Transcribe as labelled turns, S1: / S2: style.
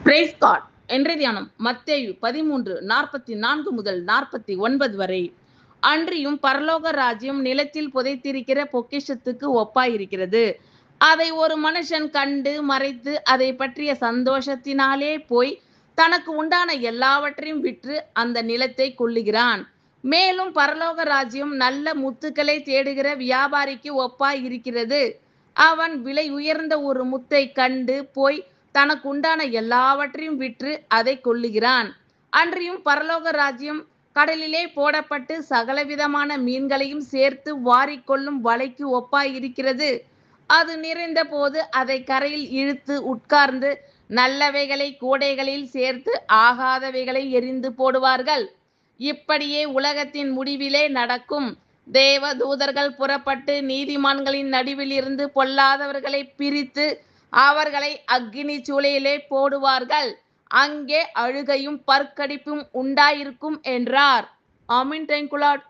S1: Price God. இன்றைய தியானம் மத்தேயு 13:44 முதல் 49 வரை. அன்றியும் பரலோக ராஜ்யம் நிலத்தில் புதைத்திருக்கிற பொக்கிஷத்துக்கு ஒப்பாயிருக்கிறது. அதை ஒரு மனுஷன் கண்டு மறைத்து அதை பற்றிய சந்தோஷத்தினாலே போய் தனக்கு உண்டான எல்லாவற்றையும் விற்று அந்த நிலத்தை கொள்ளுகிறான். மேலும் பரலோக ராஜ்யம் நல்ல முத்துக்களை தேடுகிற வியாபாரிக்கு ஒப்பாயிருக்கிறது. அவன் விலை உயர்ந்த ஒரு முத்தை கண்டு போய் தனக்கு உண்டான எல்லாவற்றையும் விற்று அதை கொள்ளுகிறான். அன்றியும் பரலோக ராஜ்யம் கடலிலே போடப்பட்டு சகலவிதமான மீன்களையும் சேர்த்து வாரிக்கொள்ளும் வலைக்கு ஒப்பாயிருக்கிறது. அது நிறைந்த போது அதை கரையில் இழுத்து உட்கார்ந்து நல்லவைகளை கூடைகளில் சேர்த்து ஆகாதவைகளை எரிந்து போடுவார்கள். இப்படியே உலகத்தின் முடிவிலே நடக்கும். தேவ தூதர்கள் புறப்பட்டு நீதிமான்களின் நடுவில் இருந்து பொல்லாதவர்களை பிரித்து அவர்களை அக்கினி சூளையிலே போடுவார்கள். அங்கே அழுகையும் பற்கடிப்பும் உண்டாயிருக்கும் என்றார். ஆமென். Thank you Lord.